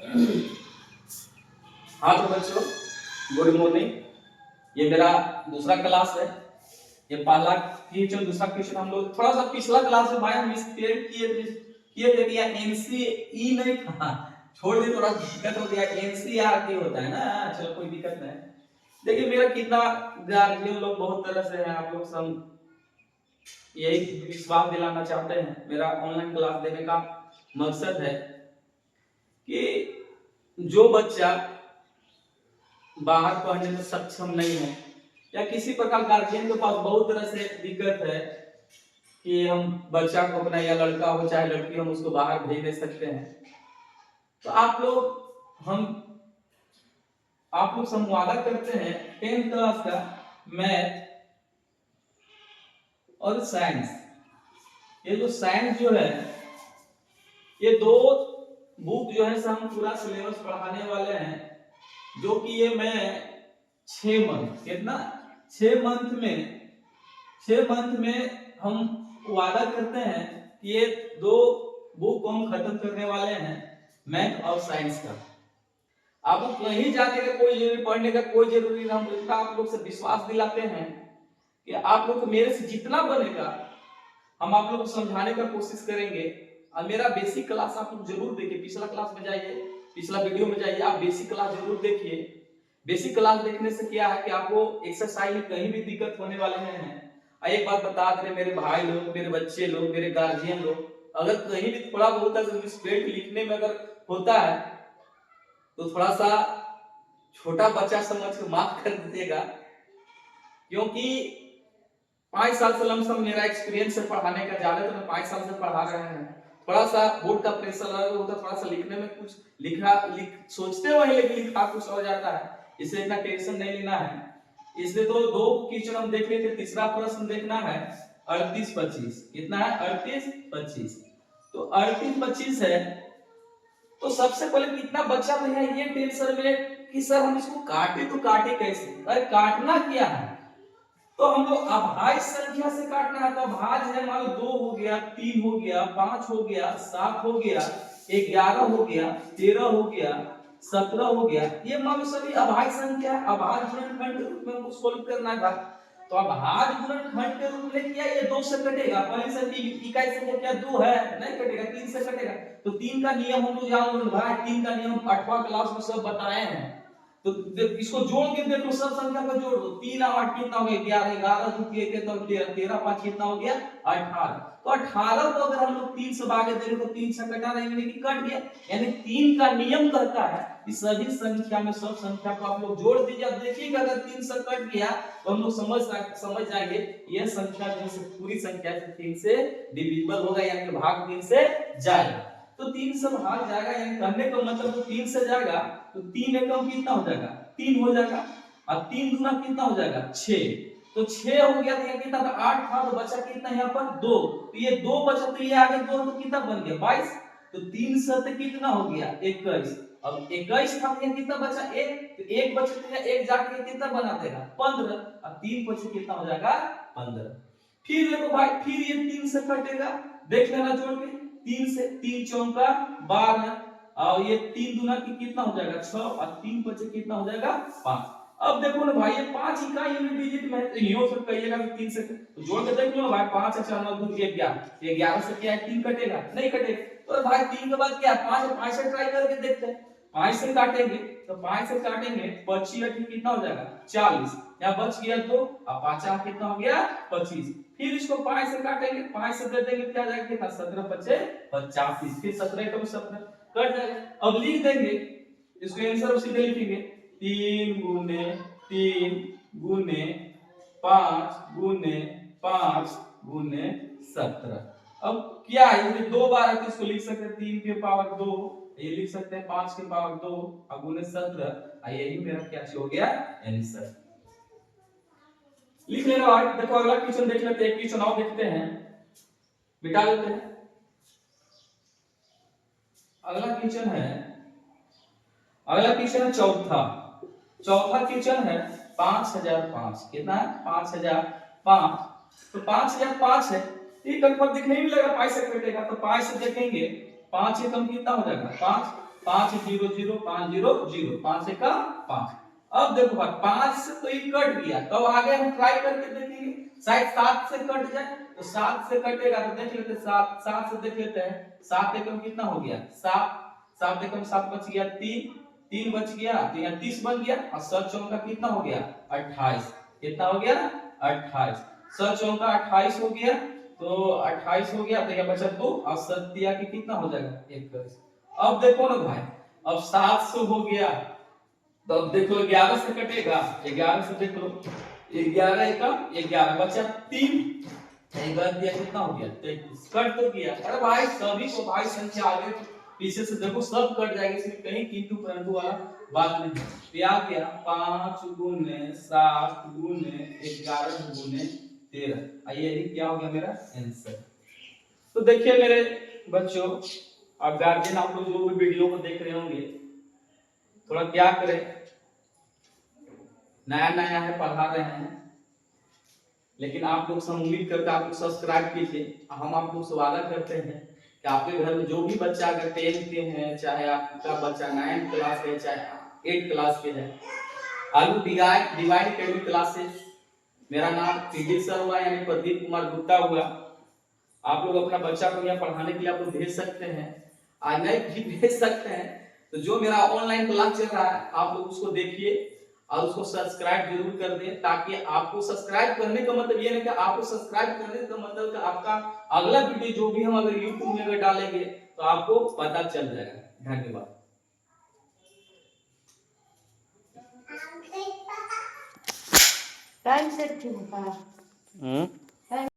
हाँ तो बच्चों, गुड मॉर्निंग। ये मेरा दूसरा क्लास है। ये पहला क्वेश्चन, दूसरा क्वेश्चन हम लोग थोड़ा सा पिछला क्लास में भाई मिस्टेक किए थे कि एनसीई नहीं था, छोड़ दे, थोड़ा दिक्कत हो गया। एनसीईआरटी होता है ना, चलो कोई दिक्कत नहीं। देखिए मेरा कितना गार्जियन लोग बहुत तरह से हैं, आप लोग सब यही विश्वास दिलाना चाहते हैं। मेरा ऑनलाइन क्लास देने का मकसद है कि जो बच्चा बाहर पढ़ने में सक्षम नहीं है या किसी प्रकार गार्जियन के पास बहुत तरह से दिक्कत है कि हम बच्चा को अपना, या लड़का हो चाहे लड़की, हम उसको बाहर भेज दे सकते हैं, तो आप लोग संवादा करते हैं 10th क्लास का मैथ और साइंस। ये जो साइंस जो है, ये दो बुक जो है हम पूरा सिलेबस पढ़ाने वाले हैं, जो कि ये मैं 6 मंथ, कितना 6 मंथ में हम वादा करते हैं कि ये दो बुक को हम खत्म करने वाले हैं, मैथ और साइंस का। आपको कहीं जाने का कोई जरूरी, पढ़ने का कोई जरूरी नहीं। हम इतना आप लोग से विश्वास दिलाते हैं कि आप लोग मेरे से जितना बनेगा हम आप लोग को समझाने का कोशिश करेंगे। और मेरा बेसिक क्लास आप लोग जरूर देखिए, पिछला क्लास में जाइए, पिछला वीडियो में जाइए, आप बेसिक क्लास जरूर देखिए। बेसिक क्लास देखने से क्या है कि आपको एक्सरसाइज में कहीं भी दिक्कत होने वाले नहीं है। एक बात बता दे मेरे भाई लोग, मेरे बच्चे लोग, मेरे गार्जियन लोग, अगर कहीं भी थोड़ा बहुत अगर स्पेलिंग लिखने में अगर होता है तो थोड़ा सा छोटा बच्चा समझ के माफ कर दीजिएगा, क्योंकि 5 साल से लमसम मेरा एक्सपीरियंस है पढ़ाने का, ज्यादा तो 5 साल से पढ़ा रहे हैं। थोड़ा सा बोर्ड का प्रेशर होता, थोड़ा सा लिखने में कुछ सोचते वही लेकिन लिखा कुछ हो जाता है, इसलिए इतना टेंशन नहीं लेना है। इसलिए तो दो क्वेश्चन हम देख लेते। तीसरा प्रश्न देखना है 38-25। कितना है? 38-25। तो 38-25 है, तो सबसे पहले कितना बच्चा तो है ये टेंशन में कि सर हम इसको काटे तो काटे कैसे। अरे काटना क्या है, तो हम लोग अभाज्य संख्या से काटना है। तो अभाज्य है, मान लो 2 हो गया, 3 हो गया, 5 हो गया, 7 हो गया, 11 हो गया, 13 हो गया, 17 हो गया। ये मान लो सभी अभाज्य संख्या है। अभाज्य गुणनखंड के रूप में हमको सोल्व करना है। तो अभाज्य गुणनखंड के रूप में किया, ये 2 से कटेगा। पहली संख्या इकाई संख्या क्या 2 है, नहीं कटेगा, 3 से कटेगा। तो 3 का नियम हम लोग जान लो भाई, 3 का नियम 8वां क्लास में सब बताए हैं। तो इसको जोड़ के देखो, सब संख्या को जोड़ दो। 3 और 8 कितना हो गया? 11, 11 2 13, 13 5 कितना हो गया? 18। तो 18 को अगर हम लोग 3 से भागे देंगे तो 3 से कटा देंगे, लेकिन कट गया। यानी 3 का नियम कहता है कि सभी संख्या में सब संख्या को आप लोग जोड़ दीजिए। अब देखिएगा अगर 3 से कट गया तो हम लोग समझ जाएंगे यह संख्या जो है पूरी संख्या से 3 से डिविजिबल होगा, यानी कि भाग 3 से जाएगा। तो 3 से भाग जाएगा, यानी करने का मतलब तो 3 से जाएगा, तो 3 एकम कितना हो जाएगा? 3 हो जाएगा। अब 3 दूना कितना हो जाएगा? 6। तो 6 हो गया, तो ये कितना था? 8 था, तो बचा कितना यहाँ पर? 2। तो ये 2 बचा, तो ये आगे 2, तो कितना बन गया? 22। तो 3 7 कितना हो गया? 21। अब 21 था, तो कितना बचा? 1। तो 1 बचे, तो 1 जाके कितना बना देगा? 15। अब 3 बचे, कितना हो जाएगा? 15। फिर देखो भाई, फिर ये 3 से कटेगा, देख लेना जोड़ के। 3 से 3 चौका 12, और ये 3 दूना की कितना हो जाएगा? 6, और 3 बचे कितना हो जाएगा? 5। अब देखो ना भाई, ये 5 इकाई यूनिट डिजिट में तो यूं से कहिएगा कि 3 से तो जोड़ के देख लो ना भाई। 5 और 4 9 2 11, 11 से क्या है? 3 कटेगा? नहीं कटेगा। तो भाई 3 के बाद क्या? 5 और 5 से ट्राई करके देखते हैं। 5 से काटेंगे, तो 5 से काटेंगे 25 और कितना हो जाएगा? 40। यहाँ बच गया 2, और 5 कितना हो गया? 25। फिर इसको 5 से काटेंगे, 5 से दे देंगे, क्या जाएगा? कितना? 17 बचे 85। फिर 17 कम 17 कट जाएगा। अब लिख देंगे इसको, आंसर सीधे लिखेंगे 3 गुने 3 गुने 5 गुने 5 गुने 17। अब क्या है, इसमें 2 बार है तो इसको लिख सकते हैं 3 के पावर 2, ये लिख सकते हैं 5 के पावर 2 और गुने 17। यही मेरा क्या हो गया? आंसर लिख लेना भाई। देखो अगला क्वेश्चन देख लेते हैं, क्वेश्चन और देखते हैं, बिठा लेते हैं। अगला क्वेश्चन है चौथा क्वेश्चन है 5005। कितना है? 5005। तो 5005 है, ये लगभग दिखने में लगा 5 से कटेगा, तो 5 से देखेंगे 5 एकम कितना हो जाएगा? 5। 500 5 से का 5। अब देखो भाई 5 से तो ये कट गया, तो अब आगे हम ट्राई करके देखेंगे शायद 7 से कट जाए। तो 7 से कटेगा तो देख लेते हैं, 7 से देख लेते हैं। 7 एकम कितना हो गया 7, 7 एकम 7 बच गया 3 बच गया, तो यहाँ 30 बन गया। और 7 चौका कितना हो गया 28, कितना हो गया 28। 7 चौका 28 हो गया, तो 28 हो गया, तो यहाँ बचा 2 और 7 दिया कि कितना हो जाएगा 21। अब देखो ना भाई, अब 700 हो गया, तो अब देखो 11 से कटेगा, 11 से देख लो 11 एकम 11 बचा 3, 11 दिया कितना हो गया 33, कट तो गया। अरे भाई सभी को भाई संख्या आगे पीछे से देखो सब कट जाएगा, इसमें कहीं किंतु परंतु वाला बात नहीं है। तो आ गया 5 गुने 7 गुने 11 गुने 13, ये क्या हो गया मेरा आंसर। तो देखिए मेरे बच्चों, अब गार्जियन आप लोग जो भी वीडियो को देख रहे होंगे, थोड़ा क्या करें, नया नया है पढ़ा रहे हैं, लेकिन आप लोग से उम्मीद करते हैं आप लोग सब्सक्राइब कीजिए। हम आप लोग से वादा करते हैं कि आपके घर में जो भी बच्चा अगर 10th के हैं, चाहे आपका बच्चा 9th क्लास के, चाहे 8th क्लास के है, आलू डिवाइड एकेडमी क्लासेस, मेरा नाम पीडी सर हुआ यानी प्रदीप कुमार गुप्ता हुआ। आप लोग अपना बच्चा को यहाँ पढ़ाने के लिए आप लोग भेज सकते हैं, आज नहीं भी भेज सकते हैं। तो जो मेरा ऑनलाइन क्लास चल रहा है आप लोग उसको देखिए और उसको सब्सक्राइब जरूर कर दें, ताकि आपको सब्सक्राइब करने का मतलब ये नहीं कि आपको सब्सक्राइब करने का मतलब कि आपका अगला वीडियो जो भी हम अगर YouTube में अगर डालेंगे तो आपको पता चल जाएगा। धन्यवाद। Time set